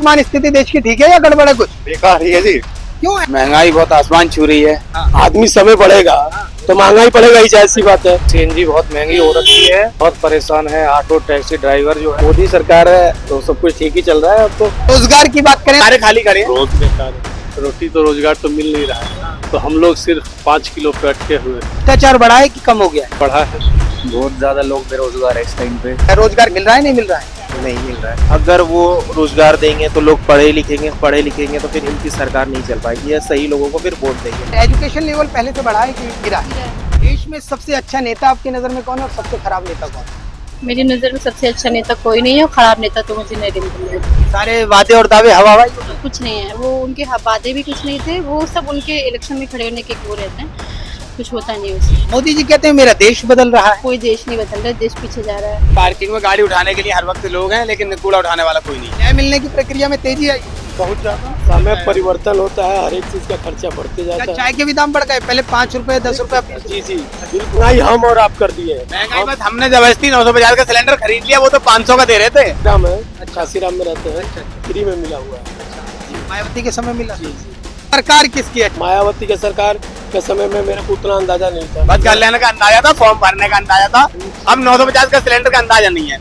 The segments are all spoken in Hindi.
वर्तमान स्थिति देश की ठीक है या गड़बड़ है? कुछ बेकार ही है जी। क्यों है? महंगाई बहुत आसमान छू रही है। आदमी समय पड़ेगा तो महंगाई पड़ेगा ही, जाहिर सी बात है। सीएनजी बहुत महंगी हो रखी है, बहुत परेशान है ऑटो टैक्सी ड्राइवर जो है। मोदी सरकार है तो सब कुछ ठीक ही चल रहा है। अब तो रोजगार की बात करें, सारे खाली खड़े हैं। रोज बेकार है, रोटी तो रोजगार तो मिल नहीं रहा है, तो हम लोग सिर्फ 5 किलो पे अटके हुए। भ्रष्टाचार बढ़ा है कि कम हो गया बढ़ा है, बहुत ज्यादा लोग बेरोजगार है इस टाइम पे। है? रोजगार मिल रहा है नहीं मिल रहा है? नहीं मिल रहा है। अगर वो रोजगार देंगे तो लोग पढ़े लिखेंगे तो फिर इनकी सरकार नहीं चल पाएगी, या सही लोगों को फिर वोट देंगे। एजुकेशन लेवल पहले से बढ़ा है कि गिरा है? देश में सबसे अच्छा नेता आपकी नजर में कौन है और सबसे खराब नेता कौन है? मेरी नज़र में सबसे अच्छा नेता कोई नहीं है और खराब नेता तो मुझे नरेंद्र मोदी। सारे वादे और दावे हवा हवाई। कुछ नहीं है, वो उनके वादे भी कुछ नहीं थे, वो सब उनके इलेक्शन में खड़े होने के वो रहते हैं, कुछ होता नहीं उससे। मोदी जी कहते हैं मेरा देश बदल रहा है। कोई देश नहीं बदल रहा, देश पीछे जा रहा है। पार्किंग में गाड़ी उठाने के लिए हर वक्त लोग हैं, लेकिन कूड़ा उठाने वाला कोई नहीं। न्याय मिलने की प्रक्रिया में तेजी आई। बहुत ज्यादा समय परिवर्तन होता है, हर एक चीज का खर्चा बढ़ते क्या जाता चाय के भी दाम बढ़ गए? पहले 5 रुपए 10 रुपए है। जी जी बिल्कुल, नहीं हम और आप कर दिए। महंगाई बस हमने जबरदस्ती 950 का सिलेंडर खरीद लिया, वो तो 500 का दे रहे थे। राम है, काशीराम में रहते हैं, फ्री में मिला हुआ है। मायावती के समय मिला। सरकार किसकी है? मायावती के सरकार के समय में मेरे को उतना अंदाजा नहीं था। बस घर लेने का अंदाजा था, फॉर्म भरने का अंदाजा था। अब 950 का सिलेंडर का अंदाजा नहीं है।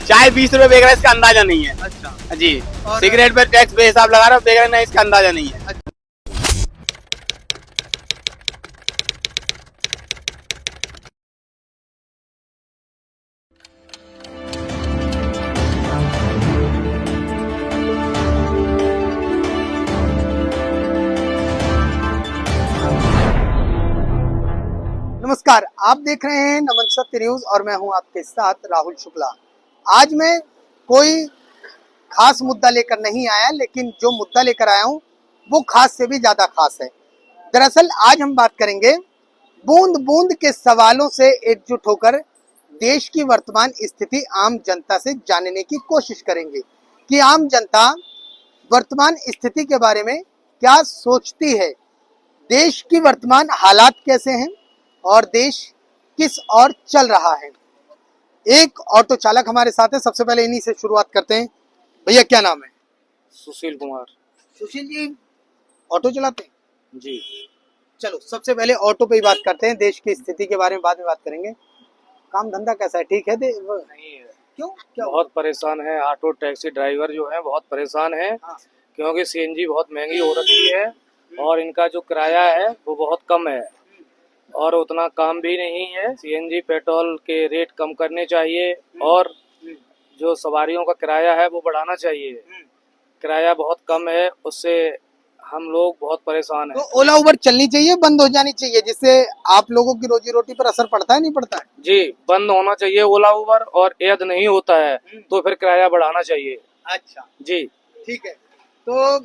चाय 20 रुपए बेच रहा है, इसका अंदाजा नहीं है। जी, सिगरेट पे टैक्स बेहिसाब लगा रहा है, बेच रहा है, इसका अंदाजा नहीं है। नमस्कार, आप देख रहे हैं नमन सत्य न्यूज और मैं हूं आपके साथ राहुल शुक्ला। आज मैं कोई खास मुद्दा लेकर नहीं आया, लेकिन जो मुद्दा लेकर आया हूं वो खास से भी ज्यादा खास है। दरअसल आज हम बात करेंगे बूंद बूंद के सवालों से एकजुट होकर देश की वर्तमान स्थिति आम जनता से जानने की कोशिश करेंगे कि आम जनता वर्तमान स्थिति के बारे में क्या सोचती है, देश की वर्तमान हालात कैसे हैं और देश किस ओर चल रहा है। एक ऑटो चालक हमारे साथ है, सबसे पहले इन्हीं से शुरुआत करते हैं। भैया क्या नाम है? सुशील कुमार सुशील जी ऑटो चलाते हैं? जी। चलो सबसे पहले ऑटो पे ही बात करते हैं, देश की स्थिति के बारे में बाद में बात करेंगे। काम धंधा कैसा है? ठीक है? नहीं है, क्यों? क्या बहुत परेशान है। ऑटो टैक्सी ड्राइवर जो है बहुत परेशान है, हाँ। क्योंकि सीएनजी बहुत महंगी हो रखी है और इनका जो किराया है वो बहुत कम है और उतना काम भी नहीं है। सीएनजी पेट्रोल के रेट कम करने चाहिए और जो सवारियों का किराया है वो बढ़ाना चाहिए। किराया बहुत कम है, उससे हम लोग बहुत परेशान तो हैं। ओला उबर चलनी चाहिए, बंद हो जानी चाहिए, जिससे आप लोगों की रोजी रोटी पर असर पड़ता है नहीं पड़ता है? जी, बंद होना चाहिए ओला उबर, और यदि नहीं होता है तो फिर किराया बढ़ाना चाहिए। अच्छा जी ठीक है। तो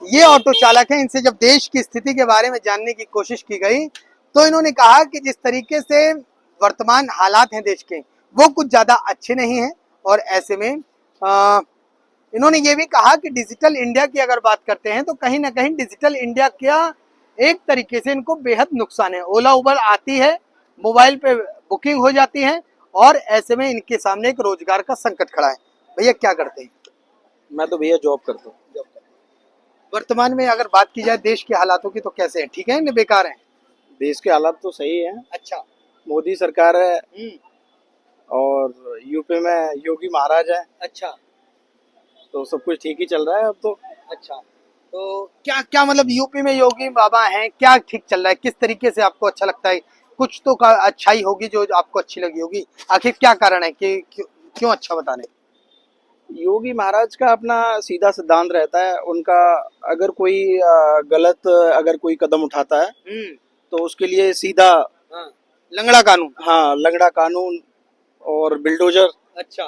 ये ऑटो चालक हैं, इनसे जब देश की स्थिति के बारे में जानने की कोशिश की गई तो इन्होंने कहा कि जिस तरीके से वर्तमान हालात हैं देश के, वो कुछ ज्यादा अच्छे नहीं हैं और ऐसे में इन्होंने ये भी कहा कि डिजिटल इंडिया की अगर बात करते हैं तो कहीं ना कहीं डिजिटल इंडिया का एक तरीके से इनको बेहद नुकसान है। ओला उबर आती है, मोबाइल पे बुकिंग हो जाती है और ऐसे में इनके सामने एक रोजगार का संकट खड़ा है। भैया क्या करते हैं? मैं तो भैया जॉब करता हूँ। वर्तमान में अगर बात की जाए देश के हालातों की तो कैसे हैं? ठीक है या बेकार हैं? देश के हालात तो सही है, अच्छा। मोदी सरकार है और यूपी में योगी महाराज है, अच्छा तो सब कुछ ठीक ही चल रहा है अब तो। अच्छा। तो क्या क्या मतलब यूपी में योगी बाबा हैं, क्या ठीक चल रहा है? किस तरीके से आपको अच्छा लगता है? कुछ तो अच्छाई होगी जो आपको अच्छी लगी होगी। आखिर क्या कारण है कि क्यों अच्छा बताने? योगी महाराज का अपना सीधा सिद्धांत रहता है उनका। अगर कोई गलत अगर कोई कदम उठाता है तो उसके लिए सीधा लंगड़ा कानून। हाँ, लंगड़ा कानून और बिल्डोजर। अच्छा।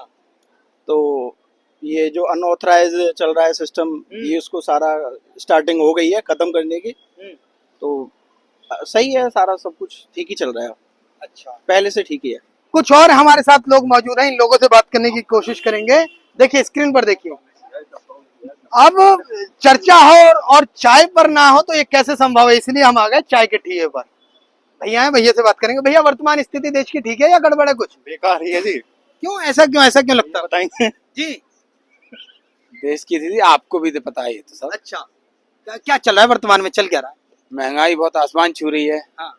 तो ये जो अनऑथराइज चल रहा है सिस्टम, ये उसको सारा स्टार्टिंग हो गई है खत्म करने की। तो सही है, सारा सब कुछ ठीक ही चल रहा है। अच्छा, पहले से ठीक ही है। कुछ और हमारे साथ लोग मौजूद हैं, इन लोगों से बात करने की कोशिश करेंगे। देखिए स्क्रीन पर देखिए, अब चर्चा हो और चाय पर ना हो तो ये कैसे संभव है, इसलिए हम आ गए चाय के ठिए पर। भैया हैं, भैया से बात करेंगे। भैया वर्तमान स्थिति देश की ठीक है या गड़बड़ है? कुछ बेकार ही है जी। क्यों? ऐसा क्यों लगता है? बताएंगे जी देश की थी, आपको भी तो पता ही है तो सब। अच्छा, क्या चल रहा है वर्तमान में, चल क्या रहा है? महंगाई बहुत आसमान छू रही है। हाँ।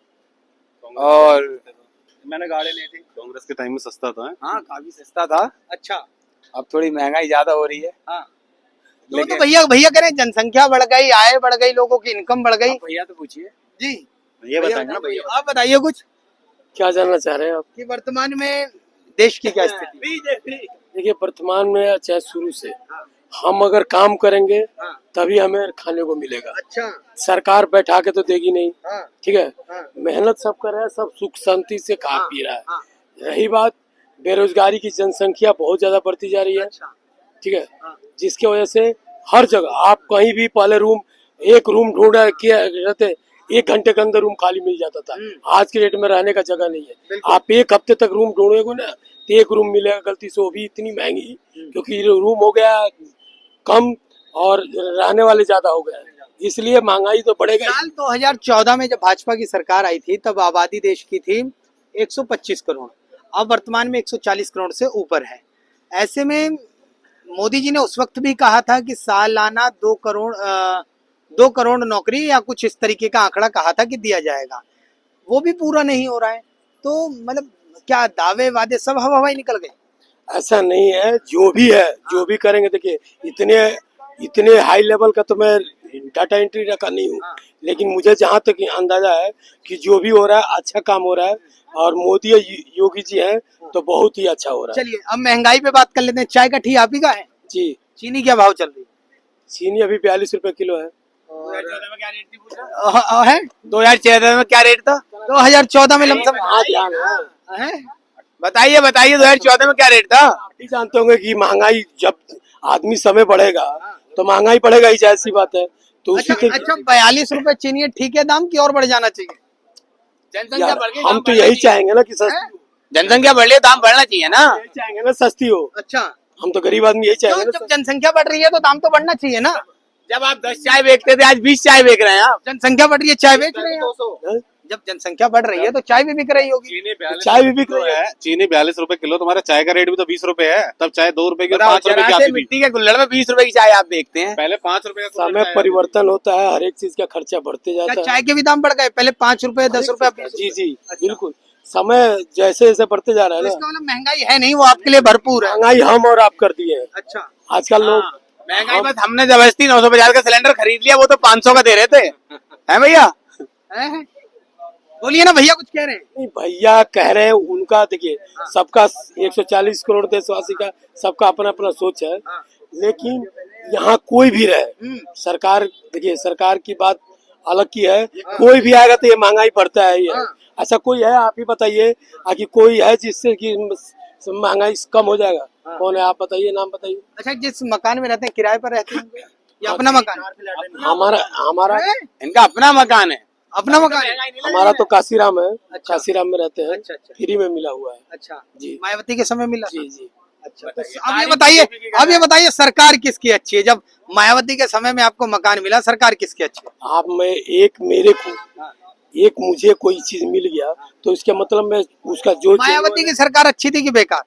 और मैंने गाड़ी ली थी, कांग्रेस के टाइम में सस्ता था। हाँ, काफी सस्ता था। अच्छा। अब थोड़ी महंगाई ज्यादा हो रही है। हाँ। तो लेकिन भैया भैया करें, जनसंख्या बढ़ गई, आय बढ़ गई, लोगों की इनकम बढ़ गई। भैया तो पूछिए। जी ये बताएंगे ना भैया। आप बताइए कुछ क्या जानना चाह रहे हैं आप? कि वर्तमान में देश की क्या स्थिति? देखिए, वर्तमान में चाहे शुरू से हम अगर काम करेंगे हाँ। तभी हमें खाने को मिलेगा। अच्छा। सरकार बैठा के तो देगी नहीं। हाँ। ठीक है, हाँ। मेहनत सब कर रहा है, सब सुख शांति से खा हाँ। पी रहा है। हाँ। रही बात बेरोजगारी की, जनसंख्या बहुत ज्यादा बढ़ती जा रही है। अच्छा। ठीक है, हाँ। जिसकी वजह से हर जगह आप कहीं भी पहले एक रूम ढूंढा किया रहते, 1 घंटे के अंदर रूम खाली मिल जाता था। आज के डेट में रहने का जगह नहीं है। आप 1 हफ्ते तक रूम ढूंढोगे ना तो एक रूम मिलेगा गलती से, वो भी इतनी महंगी, क्योंकि रूम हो गया कम और रहने वाले ज्यादा हो गए, इसलिए महंगाई तो बढ़ेगा। साल 2014 में जब भाजपा की सरकार आई थी तब आबादी देश की थी 125 करोड़, अब वर्तमान में 140 करोड़ से ऊपर है। ऐसे में मोदी जी ने उस वक्त भी कहा था कि सालाना 2 करोड़ नौकरी या कुछ इस तरीके का आंकड़ा कहा था कि दिया जाएगा, वो भी पूरा नहीं हो रहा है। तो मतलब क्या दावे वादे सब हवा ही निकल गए? ऐसा नहीं है, जो भी है जो भी करेंगे। देखिए, इतने हाई लेवल का तो मैं डाटा एंट्री रखा नहीं हूँ, लेकिन मुझे जहाँ तक अंदाजा है कि जो भी हो रहा है अच्छा काम हो रहा है, और मोदी योगी जी हैं तो बहुत ही अच्छा हो रहा है। चलिए अब महंगाई पे बात कर लेते हैं। चाय का ठी आप ही का है? जी। चीनी क्या भाव चल रही है? चीनी अभी 42 रुपए किलो है। 2014 में क्या रेट थी पूछा? है 2014 में क्या रेट था? 2014 में लमसम है। बताइए 2014 में क्या रेट था? आप भी जानते होंगे कि महंगाई, जब आदमी समय बढ़ेगा तो महंगाई बढ़ेगा ही, जाहिर सी बात है। तो उसी अच्छा, 42 रुपए चीनी ठीक है दाम की और बढ़ जाना चाहिए? जनसंख्या बढ़ गई, हम तो यही चाहेंगे ना कि सस्ती, जनसंख्या बढ़ रही है, दाम बढ़ना चाहिए ना। यही चाहेंगे ना सस्ती हो। अच्छा, हम तो गरीब आदमी यही चाहेंगे तो ना। जब जनसंख्या बढ़ रही है तो दाम तो बढ़ना चाहिए ना। जब आप 10 चाय बेचते थे, आज 20 चाय बेच रहे हैं आप। जनसंख्या बढ़ रही है, चाय बेच रहे हैं आप। जब जनसंख्या बढ़ रही है तो चाय भी बिक रही होगी। चाय भी बिक रही है। चीनी 42 रुपए किलो, तुम्हारा चाय का रेट भी तो 20 रुपए है। तब चाय 2 रुपए की और 5 रुपए की जरा से आती थी। मिट्टी के कुल्हड़ में 20 रुपए की चाय आप देखते हैं। पहले 5 रुपए का कुल्हड़ समय चाय परिवर्तन होता है, हर एक चीज का खर्चा बढ़ते क्या जाता है। चाय के भी दाम बढ़ गए? पहले 5 रुपए 10 रुपए, अब 20 जी रुपए। जी बिल्कुल, समय जैसे जैसे बढ़ते जा रहा है तो ना, इसका मतलब महंगाई है नहीं, वो आपके लिए भरपूर है। महंगाई हम और आप कर दिए हैं। अच्छा, आजकल लोग महंगाई बस हमने जबरदस्ती 950 का सिलेंडर खरीद लिया, वो तो 500 का दे रहे थे, है भैया? है? बोलिए ना भैया, कुछ कह रहे हैं? नहीं, भैया कह रहे हैं उनका, देखिए सबका 140 करोड़ देशवासी का सबका अपना अपना सोच है, लेकिन यहाँ कोई भी रहे, सरकार, देखिए सरकार की बात अलग की है, कोई भी आएगा तो ये महंगाई बढ़ता है ही है। ऐसा कोई है, आप ही बताइए कि कोई है जिससे कि महंगाई कम हो जाएगा? कौन है, आप बताइए, नाम बताइए। अच्छा, जिस मकान में रहते हैं किराए पर रहते हैं या अपना मकान? हमारा इनका अपना मकान है। अपना मकान है। हमारा तो काशीराम है। अच्छा। काशीराम में रहते हैं। अच्छा, अच्छा। फ्री में मिला हुआ है। अच्छा जी। मायावती के समय मिला? जी जी। अच्छा, तो अब ये बताइए सरकार किसकी अच्छी है? जब मायावती के समय में आपको मकान मिला, सरकार किसकी अच्छी है? आप में एक मुझे कोई चीज मिल गया तो इसका मतलब मैं उसका जो मायावती की सरकार अच्छी थी कि बेकार?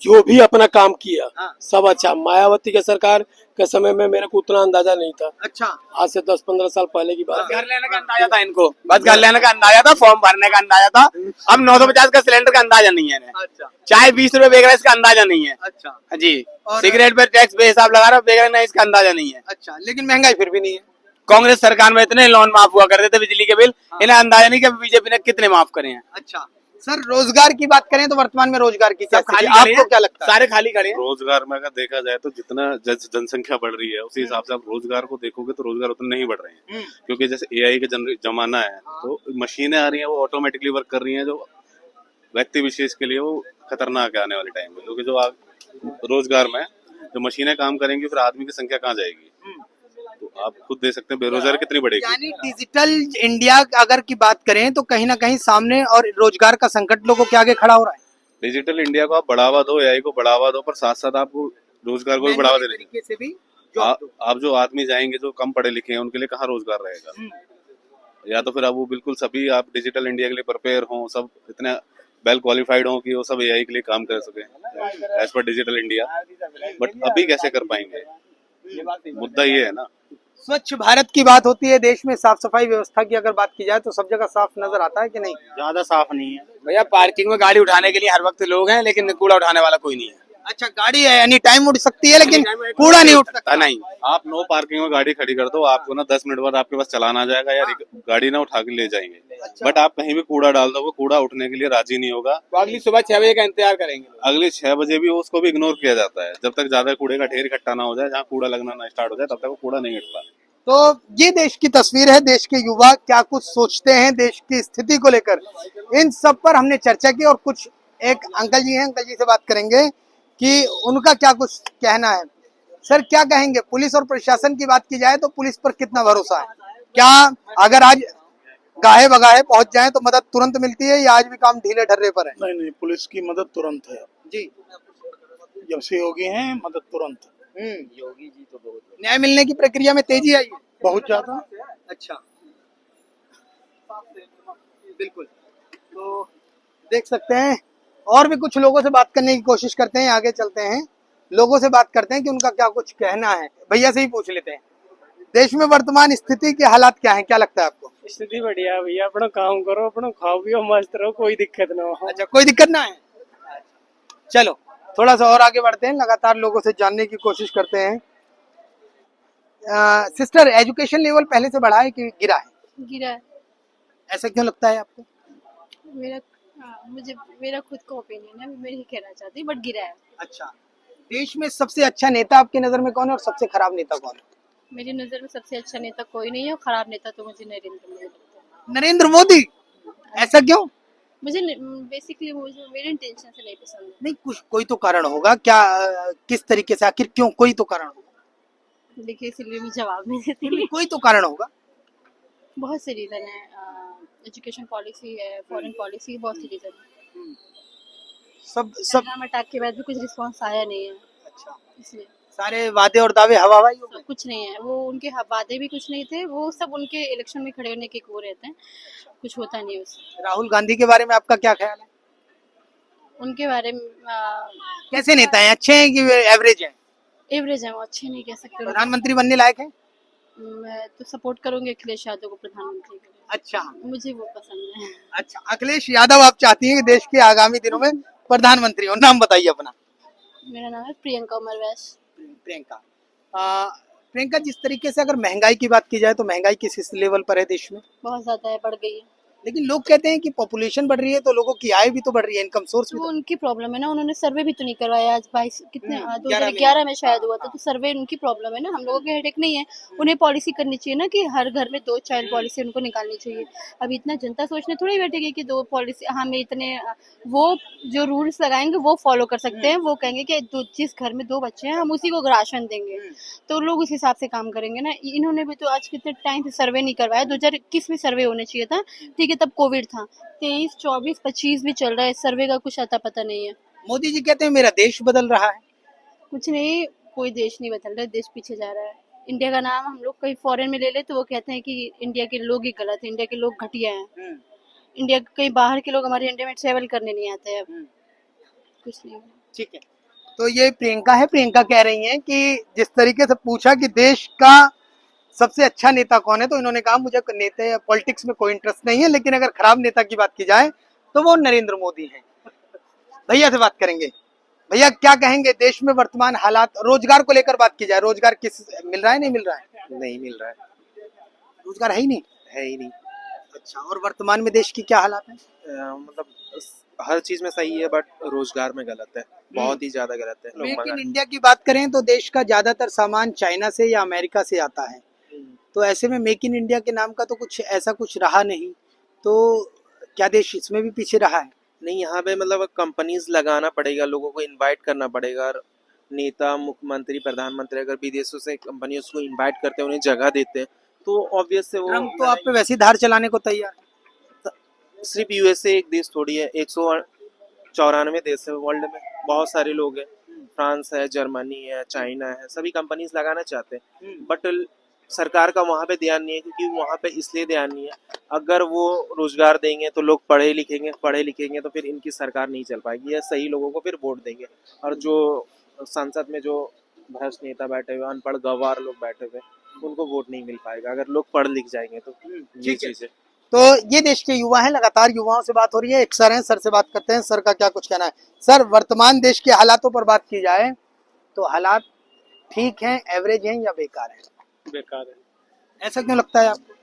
जो भी अपना काम किया हाँ। सब अच्छा। मायावती के सरकार के समय में मेरे को उतना अंदाजा नहीं था। अच्छा, आज से 10-15 साल पहले की बात है। घर लेने का अंदाजा था इनको, बस घर लेने का अंदाजा था, फॉर्म भरने का अंदाजा था। अब 950 का सिलेंडर का अंदाजा नहीं है इन्हें। अच्छा, चाय 20 रुपए बेच रहा है, इसका अंदाजा नहीं है। अच्छा, जी। और- सिगरेट पे टैक्स बेहिसाब लगा रहा है, बेच रहे हैं, इसका अंदाजा नहीं है। अच्छा, लेकिन महंगाई फिर भी नहीं है। कांग्रेस सरकार में इतने लोन माफ हुआ करते थे बिजली के बिल, इन्हें अंदाजा नहीं कि बीजेपी ने कितने माफ करे हैं। अच्छा सर, रोजगार की बात करें तो वर्तमान में रोजगार की क्या सब खाली स्थिति? खड़े आपको हैं, क्या लगता है? सारे खाली खड़े हैं। रोजगार में अगर देखा जाए तो जितना जनसंख्या बढ़ रही है उसी हिसाब से आप रोजगार को देखोगे तो रोजगार उतने नहीं बढ़ रहे हैं। क्योंकि जैसे एआई का जमाना है तो मशीनें आ रही हैं, वो ऑटोमेटिकली वर्क कर रही हैं, जो व्यक्ति विशेष के लिए वो खतरनाक है आने वाले टाइम में। क्योंकि जो रोजगार में जो मशीनें काम करेंगी फिर आदमी की संख्या कहाँ जाएगी? तो आप खुद दे सकते हैं बेरोजगारी कितनी बढ़ेगी। यानी डिजिटल इंडिया अगर की बात करें तो कहीं ना कहीं सामने और रोजगार का संकट लोगों के आगे खड़ा हो रहा है। डिजिटल इंडिया को आप बढ़ावा दो, एआई को बढ़ावा दो, पर साथ साथ आपको रोजगार को भी बढ़ावा देने तरीके से भी आप जो आदमी जाएंगे जो कम पढ़े लिखे हैं उनके लिए कहाँ रोजगार रहेगा? या तो फिर आप वो बिल्कुल सभी आप डिजिटल इंडिया के लिए प्रिपेयर हों, सब इतने वेल क्वालिफाइड हों कि वो सब एआई के लिए काम कर सके as per digital India, but अभी कैसे कर पाएंगे? ये बात सही मुद्दा ये है ना। स्वच्छ भारत की बात होती है, देश में साफ सफाई व्यवस्था की अगर बात की जाए तो सब जगह साफ नजर आता है कि नहीं? ज्यादा साफ नहीं है भैया। पार्किंग में गाड़ी उठाने के लिए हर वक्त लोग हैं, लेकिन कूड़ा उठाने वाला कोई नहीं है। अच्छा, गाड़ी है एनी टाइम उठ सकती है लेकिन कूड़ा नहीं उठ सकता। नहीं, आप नो पार्किंग में गाड़ी खड़ी कर दो, आपको ना 10 मिनट बाद आपके पास चलान आ जाएगा या गाड़ी ना उठा के ले जाएंगे। बट आप कहीं भी कूड़ा डाल दो, वो कूड़ा उठने के लिए राजी नहीं होगा। तो अगली सुबह 6 बजे का इंतजार करेंगे। अगले 6 बजे भी उसको भी इग्नोर किया जाता है, जब तक ज्यादा कूड़े का ढेर इकट्ठा ना हो जाए, जहाँ कूड़ा लगना ना स्टार्ट हो जाए तब तक वो कूड़ा नहीं उठता। तो ये देश की तस्वीर है, देश के युवा क्या कुछ सोचते हैं देश की स्थिति को लेकर, इन सब पर हमने चर्चा की। और कुछ एक अंकल जी हैं, अंकल जी से बात करेंगे कि उनका क्या कुछ कहना है। सर, क्या कहेंगे? पुलिस और प्रशासन की बात की जाए तो पुलिस पर कितना भरोसा है? क्या अगर आज गाहे बगाहे पहुंच जाए तो मदद तुरंत मिलती है या आज भी काम ढीले ढर्रे पर है? नहीं, पुलिस की मदद तुरंत है। जी, जब से योगी हैं मदद तुरंत। योगी जी तो बहुत न्याय मिलने की प्रक्रिया में तेजी आई है। बहुत ज्यादा। अच्छा, बिल्कुल। तो देख सकते हैं, और भी कुछ लोगों से बात करने की कोशिश करते हैं, आगे चलते हैं, लोगों से बात करते हैं कि उनका क्या कुछ कहना है। भैया से ही पूछ लेते हैं, देश में वर्तमान स्थिति के हालात क्या हैं, क्या लगता है आपको? स्थिति बढ़िया है भैया, अपना काम करो, अपना खाओ पियो, मस्त रहो, कोई दिक्कत ना हो। अच्छा, कोई दिक्कत ना है। चलो थोड़ा सा और आगे बढ़ते हैं, लगातार लोगों से जानने की कोशिश करते हैं। सिस्टर, एजुकेशन लेवल पहले से बढ़ा है कि गिरा है? गिरा है। ऐसा क्यों लगता है आपको? मेरा खुद का ओपिनियन है, मैं नहीं कहना चाहती, बट गिरा है। अच्छा, देश में सबसे अच्छा नेता आपकी नजर में कौन है और सबसे खराब नेता कौन है? मेरी नजर में सबसे अच्छा नेता कोई नहीं है और खराब नेता तो मुझे नरेंद्र मोदी लगता है। नरेंद्र मोदी? ऐसा क्यों? मुझे बेसिकली मुझे मेरे इंटेंशन से नहीं पसंद है। नहीं, कुछ कोई तो कारण होगा क्या? किस तरीके से, आखिर क्यों? कोई तो कारण होगा। देखिए, इसलिए मैं जवाब नहीं देती। कोई तो कारण होगा। बहुत से रीजन है, एजुकेशन पॉलिसी है, फॉरेन पॉलिसी, बहुत से रीजन है। सब अटैक के बाद भी कुछ रिस्पांस आया नहीं है, अच्छा, इसलिए सारे वादे और दावे हवा हवाई हो गए। कुछ नहीं है। वो उनके वादे भी कुछ नहीं थे, वो सब उनके इलेक्शन में खड़े होने के वो रहते हैं, कुछ होता नहीं है उससे। राहुल गांधी के बारे में आपका क्या ख्याल है? उनके बारे में कैसे नेता हैं? अच्छे हैं कि एवरेज हैं? एवरेज है, वो अच्छे नहीं कह सकते। प्रधानमंत्री बनने लायक हैं? मैं तो सपोर्ट करूंगी अखिलेश यादव को प्रधानमंत्री के लिए। अच्छा, मुझे वो पसंद है। अच्छा, अखिलेश यादव आप चाहती हैं कि देश के आगामी दिनों में प्रधानमंत्री हो। नाम बताइए अपना। मेरा नाम है प्रियंका उमर वैश। प्रियंका। प्रियंका, जिस तरीके से अगर महंगाई की बात की जाए तो महंगाई किस लेवल पर है देश में? बहुत ज्यादा है, बढ़ गई है। लेकिन लोग कहते हैं कि पॉपुलेशन बढ़ रही है तो लोगों की आय भी तो बढ़ रही है, इनकम सोर्स भी वो तो। उनकी प्रॉब्लम है ना, उन्होंने सर्वे भी तो नहीं करवाया। आज 11 2011 में शायद हुआ था, तो सर्वे उनकी प्रॉब्लम है ना, हम लोगों के हेडेक नहीं है। उन्हें पॉलिसी करनी चाहिए ना कि हर घर में 2 चाइल्ड पॉलिसी उनको निकालनी चाहिए। अब इतना जनता सोचने थोड़ी बैठेगी कि 2 पॉलिसी हमें इतने, वो जो रूल्स लगाएंगे वो फॉलो कर सकते हैं। वो कहेंगे कि जिस घर में 2 बच्चे हैं हम उसी को राशन देंगे, तो लोग उस हिसाब से काम करेंगे ना। इन्होंने भी तो आज कितने टाइम से सर्वे नहीं करवाया। 2021 में सर्वे होना चाहिए था, ठीक है, तब कोविड था। 23, 24, 25 भी चल रहा है, सर्वे का कुछ अता पता नहीं है। मोदी जी कहते हैं मेरा देश बदल रहा है। कुछ नहीं, कोई देश नहीं बदल रहा है, देश पीछे जा रहा है। इंडिया का नाम हम लोग कहीं फॉरेन में ले ले तो वो कहते हैं कि इंडिया के लोग ही गलत है, इंडिया के लोग घटिया हैं। इंडिया कहीं बाहर के लोग हमारे इंडिया में ट्रेवल करने नहीं आते हैं अब। कुछ नहीं। ठीक है, तो ये प्रियंका है। प्रियंका कह रही हैं कि जिस तरीके से पूछा कि देश का सबसे अच्छा नेता कौन है, तो इन्होंने कहा मुझे नेता पॉलिटिक्स में कोई इंटरेस्ट नहीं है, लेकिन अगर खराब नेता की बात की जाए तो वो नरेंद्र मोदी हैं। भैया से बात करेंगे। भैया, क्या कहेंगे देश में वर्तमान हालात, रोजगार को लेकर बात की जाए, रोजगार किस मिल रहा है, नहीं मिल रहा है? नहीं मिल रहा है, रोजगार है ही नहीं। है ही नहीं। अच्छा, और वर्तमान में देश की क्या हालात है? मतलब हर चीज में सही है, बट रोजगार में गलत है, बहुत ही ज्यादा गलत है। मेक इन इंडिया की बात करें तो देश का ज्यादातर सामान चाइना से या अमेरिका से आता है, तो ऐसे में मेक इन इंडिया के नाम का तो कुछ ऐसा कुछ रहा नहीं, तो क्या देश इसमें भी पीछे रहा है? नहीं, यहाँ पे मतलब कंपनीज लगाना पड़ेगा, लोगों को इनवाइट करना पड़ेगा। नेता, मुख्यमंत्री, प्रधानमंत्री अगर विदेशों से कंपनी उसको इनवाइट करते हैं, उन्हें जगह देते हैं, तो ऑब्वियस से वो ट्रम्प तो आप पे वैसे ही धार चलाने को तैयार है। सिर्फ यूएसए एक देश थोड़ी है, 194 देश है वर्ल्ड में, बहुत सारे लोग हैं। फ्रांस है, जर्मनी है, चाइना है, सभी कंपनीज लगाना चाहते हैं, बट सरकार का वहाँ पे ध्यान नहीं है। क्योंकि वहाँ पे इसलिए ध्यान नहीं है, अगर वो रोजगार देंगे तो लोग पढ़े लिखेंगे तो फिर इनकी सरकार नहीं चल पाएगी, या सही लोगों को फिर वोट देंगे। और जो संसद में जो भ्रष्ट नेता बैठे हुए, अनपढ़ गंवार लोग बैठे हुए, उनको वोट नहीं मिल पाएगा। अगर लोग पढ़ लिख जाएंगे तो ये ठीक है। चीज है। तो ये देश के युवा हैं, लगातार युवाओं से बात हो रही है। एक सर हैं, सर से बात करते हैं, सर का क्या कुछ कहना है। सर, वर्तमान देश के हालातों पर बात की जाए तो हालात ठीक हैं, एवरेज हैं या बेकार हैं? बेकार है। ऐसा क्यों लगता है आपको?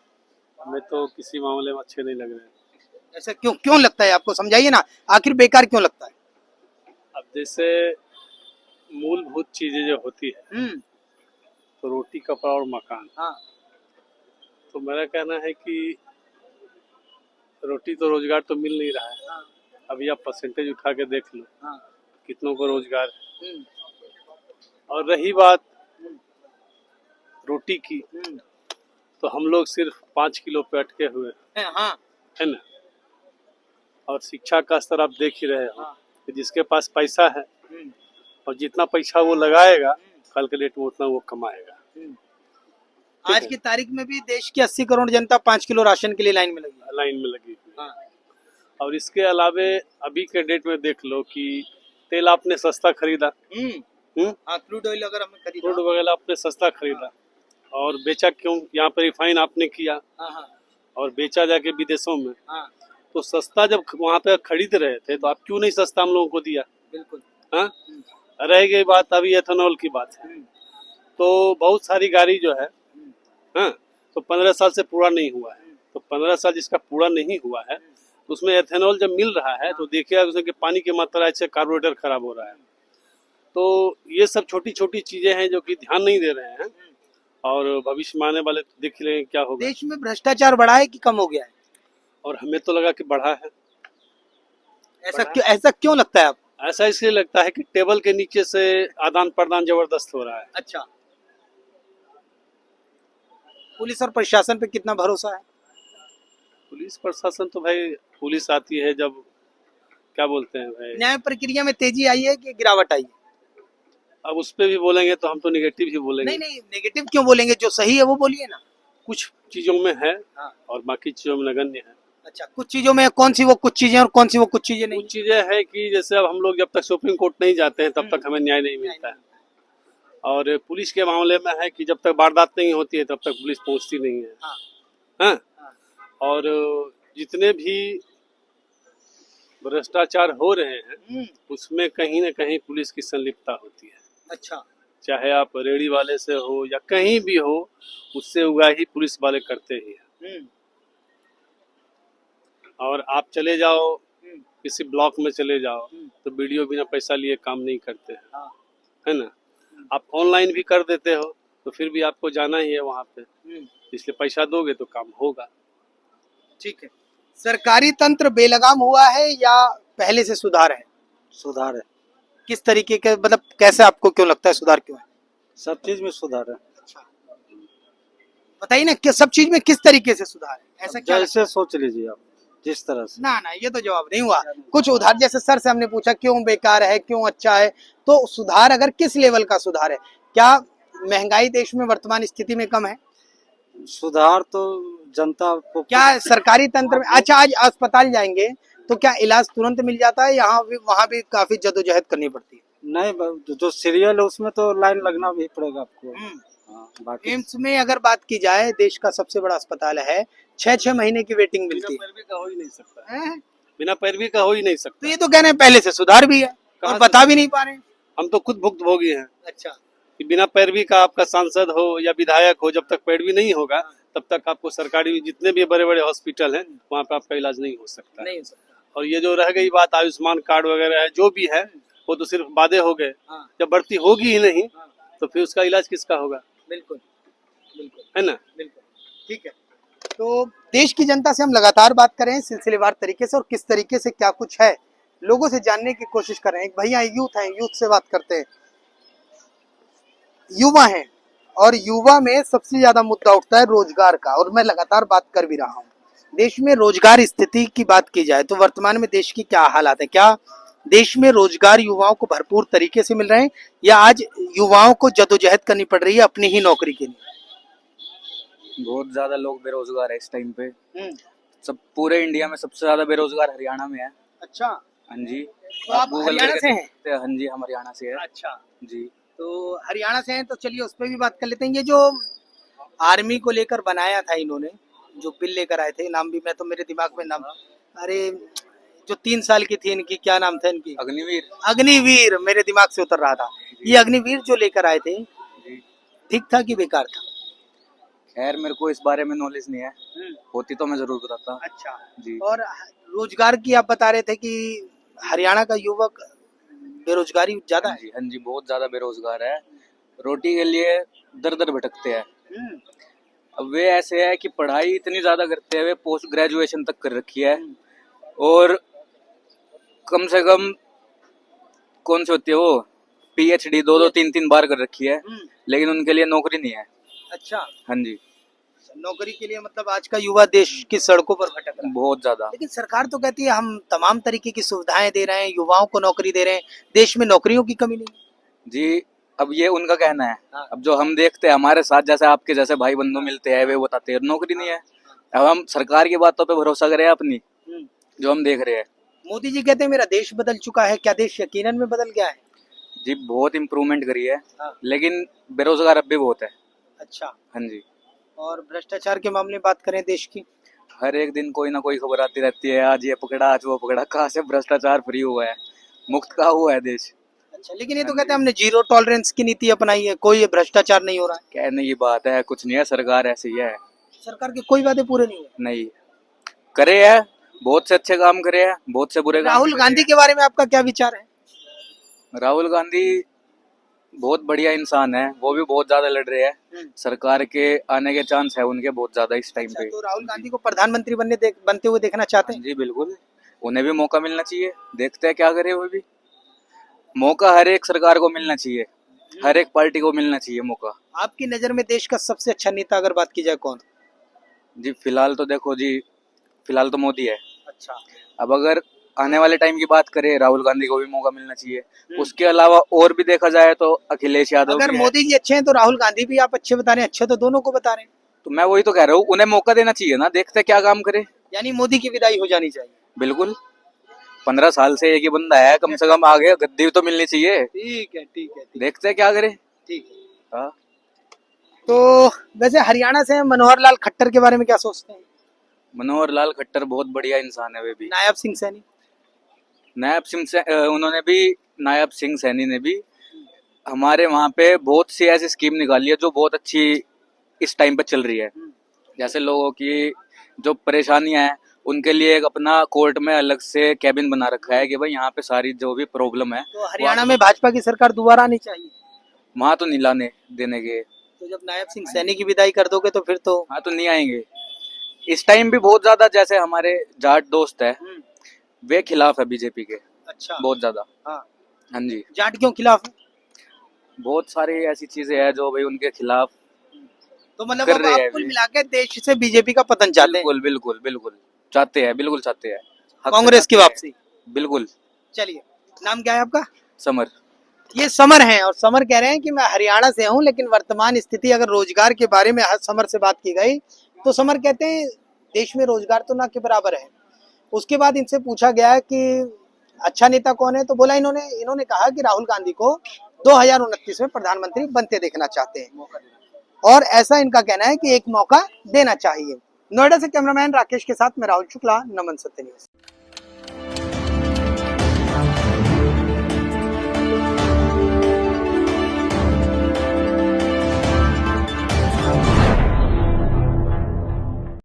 हमें तो किसी मामले में अच्छे नहीं लग रहे हैं। ऐसा क्यों क्यों लगता है आपको, समझाइए ना, आखिर बेकार क्यों लगता है? अब जैसे मूलभूत चीजें जो होती है, तो रोटी कपड़ा और मकान, हाँ। तो मेरा कहना है कि रोटी तो रोजगार तो मिल नहीं रहा है। अभी आप परसेंटेज उठा के देख लो, कितनों को रोजगार है। और रही बात रोटी की, तो हम लोग सिर्फ 5 किलो पे अटके हुए हाँ। है ना। और शिक्षा का स्तर आप देख ही रहे हो कि जिसके पास पैसा है और जितना पैसा वो लगाएगा कल के डेट में उतना वो कमाएगा। आज की तारीख में भी देश की 80 करोड़ जनता 5 किलो राशन के लिए लाइन में लगी है। लाइन में लगी हुई है। और इसके अलावे अभी के डेट में देख लो कि तेल आपने सस्ता खरीदा, क्रूड ऑयल अगर हमने खरीदा, क्रूड वगैरह आपने सस्ता खरीदा और बेचा क्यों? यहाँ पर रिफाइन आपने किया और बेचा जाके विदेशों में। तो सस्ता जब वहाँ पे खरीद रहे थे तो आप क्यों नहीं सस्ता हम लोगों को दिया? बिल्कुल। हाँ, रह गई बात अभी एथेनॉल की बात है, तो बहुत सारी गाड़ी जो है, हाँ, तो 15 साल से पूरा नहीं हुआ है। तो 15 साल जिसका पूरा नहीं हुआ है तो उसमें एथेनॉल जब मिल रहा है तो देखिएगा उसमें कि पानी की मात्रा ऐसे कार्बोरेटर खराब हो रहा है। तो ये सब छोटी छोटी चीजें हैं जो कि ध्यान नहीं दे रहे हैं और भविष्य में आने वाले तो देख लेंगे क्या होगा। देश में भ्रष्टाचार बढ़ा है कि कम हो गया है? और हमें तो लगा कि बढ़ा है। ऐसा क्यों लगता है आपको? ऐसा इसलिए लगता है कि टेबल के नीचे से आदान प्रदान जबरदस्त हो रहा है। अच्छा, पुलिस और प्रशासन पे कितना भरोसा है? पुलिस प्रशासन तो भाई, पुलिस आती है जब, क्या बोलते हैं भाई, न्याय प्रक्रिया में तेजी आई है कि गिरावट आई है? अब उस पे भी बोलेंगे तो हम तो नेगेटिव ही बोलेंगे। नहीं, नेगेटिव क्यों बोलेंगे? जो सही है वो बोलिए ना। कुछ चीजों में है और बाकी चीजों में नगण्य है। अच्छा, कुछ चीजों में कौन सी वो कुछ चीजें और कौन सी वो कुछ चीजें नहीं? कुछ चीजें हैं कि जैसे अब हम लोग जब तक सुप्रीम कोर्ट नहीं जाते हैं तब तक हमें न्याय नहीं मिलता है। और पुलिस के मामले में है कि जब तक वारदात नहीं होती है तब तक पुलिस पहुंचती नहीं है। हाँ? और जितने भी भ्रष्टाचार हो रहे हैं उसमें कहीं ना कहीं पुलिस की संलिप्तता होती है। अच्छा, चाहे आप रेडी वाले से हो या कहीं भी हो, उससे उगाही पुलिस वाले करते ही हैं। और आप चले जाओ किसी ब्लॉक में चले जाओ तो वीडियो बिना पैसा लिए काम नहीं करते हैं, है ना। आप ऑनलाइन भी कर देते हो तो फिर भी आपको जाना ही है वहाँ पे, इसलिए पैसा दोगे तो काम होगा। ठीक है। सरकारी तंत्र बेलगाम हुआ है या पहले से सुधार है? सुधार है, किस तरीके के, मतलब कैसे, आपको क्यों लगता है सुधार क्यों है? सब चीज में सुधार है। बताइए ना कि सब चीज में किस तरीके से सुधार है? ऐसा क्या? जैसे सोच लीजिए आप, जिस तरह से। ना, ये तो जवाब नहीं हुआ। कुछ उधार, जैसे सर से हमने पूछा क्यों बेकार है, क्यों अच्छा है, तो सुधार अगर किस लेवल का सुधार है? क्या महंगाई देश में वर्तमान स्थिति में कम है? सुधार तो जनता को क्या सरकारी तंत्र में, अच्छा आज अस्पताल जाएंगे तो क्या इलाज तुरंत मिल जाता है? यहाँ भी वहाँ भी काफी जद्दोजहद करनी पड़ती है? नहीं, जो सीरियल है उसमें तो लाइन लगना भी पड़ेगा आपको। हाँ, बाकी एम्स में अगर बात की जाए, देश का सबसे बड़ा अस्पताल है, 6 महीने की वेटिंग मिलती है। पैरवी का हो ही नहीं सकता है। हैं? बिना पैरवी का हो ही नहीं सकता। तो ये तो कह रहे हैं पहले से सुधार भी है और बता भी नहीं पा रहे हैं। हम तो खुद भुक्तभोगी हैं अच्छा, कि बिना पैरवी का आपका सांसद हो या विधायक हो, जब तक पैरवी नहीं होगा तब तक आपको सरकारी जितने भी बड़े बड़े हॉस्पिटल हैं वहाँ पे आपका इलाज नहीं हो सकता। नहीं हो सकता। और ये जो रह गई बात आयुष्मान कार्ड वगैरह है, जो भी है वो तो सिर्फ वादे हो गए। जब भर्ती होगी ही नहीं तो फिर उसका इलाज किसका होगा? बिल्कुल बिल्कुल, है ना। बिल्कुल ठीक है। तो देश की जनता से हम लगातार बात कर रहे हैं सिलसिलेवार तरीके से, और किस तरीके से क्या कुछ है लोगों से जानने की कोशिश कर रहे हैं। एक भैया यूथ हैं, यूथ से बात करते हैं। युवा हैं और युवा में सबसे ज्यादा मुद्दा उठता है रोजगार का, और मैं लगातार बात कर भी रहा हूँ। देश में रोजगार स्थिति की बात की जाए तो वर्तमान में देश की क्या हालात है? क्या देश में रोजगार युवाओं को भरपूर तरीके से मिल रहे हैं या आज युवाओं को जद्दोजहद करनी पड़ रही है अपनी ही नौकरी के लिए? बहुत ज्यादा लोग बेरोजगार है इस टाइम पे। सब पूरे इंडिया में सबसे ज्यादा बेरोजगार हरियाणा में है। अच्छा, हाँ जी। तो आप गूगल हरियाणा करके से हैं? देखते हैं। हाँ जी, हम हरियाणा से है। अच्छा जी। तो हरियाणा से हैं तो चलिए उस पर भी बात कर लेते हैं। ये जो आर्मी को लेकर बनाया था इन्होंने, जो बिल लेकर आए थे, नाम भी मैं तो मेरे दिमाग में नाम, अरे जो 3 साल की थी इनकी, क्या नाम था इनकी? अग्निवीर। अग्निवीर, मेरे दिमाग से उतर रहा था। ये अग्निवीर जो लेकर आए थे, ठीक था कि बेकार था? खैर मेरे को इस बारे में नॉलेज नहीं है, होती तो मैं जरूर बताता। अच्छा जी। और रोजगार की आप बता रहे थे कि हरियाणा का युवक बेरोजगारी ज्यादा है। जी हाँ जी, बहुत ज्यादा बेरोजगार है, रोटी के लिए दर दर भटकते हैं। अब वे ऐसे है कि पढ़ाई इतनी ज्यादा करते हैं, वे पोस्ट ग्रेजुएशन तक कर रखी है और कम से कम कौन सी होती है वो पीएचडी 2-3 बार कर रखी है, लेकिन उनके लिए नौकरी नहीं है। अच्छा, हाँ जी, नौकरी के लिए मतलब आज का युवा देश की सड़कों पर भटक रहा है। बहुत ज्यादा। लेकिन सरकार तो कहती है हम तमाम तरीके की सुविधाएं दे रहे हैं, युवाओं को नौकरी दे रहे हैं, देश में नौकरियों की कमी नहीं। जी, अब ये उनका कहना है। अब जो हम देखते हैं हमारे साथ जैसे आपके जैसे भाई बंधु मिलते हैं, वे बताते हैं नौकरी नहीं है। अब हम सरकार की बातों पे भरोसा करें अपनी, जो हम देख रहे हैं। मोदी जी कहते हैं मेरा देश बदल चुका है, क्या देश यकीनन में बदल गया है? जी बहुत इम्प्रूवमेंट करी है, लेकिन बेरोजगार अब भी बहुत है। अच्छा, हाँ जी। और भ्रष्टाचार के मामले में बात करें देश की, हर एक दिन कोई ना कोई खबर आती रहती है, आज ये पकड़ा आज वो पकड़ा। कहाँ से भ्रष्टाचार फ्री हुआ है, मुक्त कहाँ हुआ है देश। अच्छा, लेकिन ये तो कहते हैं हमने जीरो टॉलरेंस की नीति अपनाई है, कोई भ्रष्टाचार नहीं हो रहा है। कहने की बात है, कुछ नहीं है, सरकार ऐसी है। सरकार के कोई वादे पूरे नहीं हुए। नहीं करे है, बहुत से अच्छे काम करे हैं, बहुत से बुरे काम राहुल करे गांधी के बारे में आपका क्या विचार है? हैं। राहुल गांधी बहुत बढ़िया इंसान है, वो भी बहुत ज्यादा लड़ रहे हैं, सरकार के आने के चांस है उनके बहुत ज्यादा इस टाइम पे। तो राहुल गांधी को प्रधानमंत्री बनते हुए देखना चाहते हैं? जी बिल्कुल, उन्हें भी मौका मिलना चाहिए, देखते हैं क्या करे वो भी। मौका हर एक सरकार को मिलना चाहिए, हर एक पार्टी को मिलना चाहिए मौका। आपकी नजर में देश का सबसे अच्छा नेता अगर बात की जाए कौन? जी फिलहाल तो देखो जी, फिलहाल तो मोदी है। अच्छा, अब अगर आने वाले टाइम की बात करें, राहुल गांधी को भी मौका मिलना चाहिए। उसके अलावा और भी देखा जाए तो अखिलेश यादव अगर भी है। मोदी जी अच्छे हैं तो राहुल गांधी भी आप अच्छे बता रहे हैं, अच्छे तो दोनों को बता रहे हैं। तो मैं वही तो कह रहा हूँ, उन्हें मौका देना चाहिए ना, देखते हैं क्या काम करे। यानी मोदी की विदाई हो जानी चाहिए। बिल्कुल, 15 साल से एक ही बंदा है, कम से कम आगे गद्दी तो मिलनी चाहिए। ठीक है, ठीक है, देखते हैं क्या करे। ठीक है। हाँ। तो वैसे हरियाणा से मनोहर लाल खट्टर के बारे में क्या सोचते हैं? मनोहर लाल खट्टर बहुत बढ़िया इंसान है। वे भी नायब सिंह सैनी, नायब सिंह सैनी ने भी हमारे वहाँ पे बहुत सी ऐसी स्कीम निकाली है जो बहुत अच्छी इस टाइम पे चल रही है। जैसे लोगों की जो परेशानियां हैं उनके लिए एक अपना कोर्ट में अलग से कैबिन बना रखा है कि भाई यहाँ पे सारी जो भी प्रॉब्लम है। तो हरियाणा में भाजपा की सरकार दोबारा आनी चाहिए। वहाँ तो नहीं लाने देने के। तो जब नायब सिंह सैनी की विदाई कर दोगे तो फिर तो हाँ तो नहीं आएंगे। इस टाइम भी बहुत ज्यादा, जैसे हमारे जाट दोस्त है वे खिलाफ है बीजेपी के। अच्छा, बहुत ज्यादा। हाँ हाँ जी, जाट क्यों खिलाफ है? बहुत सारी ऐसी चीजें हैं जो भाई उनके खिलाफ तो मतलब कर अब रहे आप हैं कुल अभी। मिला के देश से बीजेपी का पतन चाहते हैं। बिल्कुल बिल्कुल बिल्कुल चाहते हैं, बिल्कुल चाहते हैं। हक से कांग्रेस की चाहते हैं। वापसी। बिल्कुल। चलिए, नाम क्या है आपका? समर। ये समर हैं और समर कह रहे हैं कि मैं हरियाणा से हूं, लेकिन वर्तमान स्थिति अगर रोजगार के बारे में समर से बात की गई तो समर कहते हैं देश में रोजगार तो ना के बराबर है। उसके बाद इनसे पूछा गया कि अच्छा नेता कौन है, तो बोला इन्होंने कहा कि राहुल गांधी को 2029 में प्रधानमंत्री बनते देखना चाहते हैं और ऐसा इनका कहना है कि एक मौका देना चाहिए। नोएडा से कैमरामैन राकेश के साथ मैं राहुल शुक्ला, नमन सत्य न्यूज।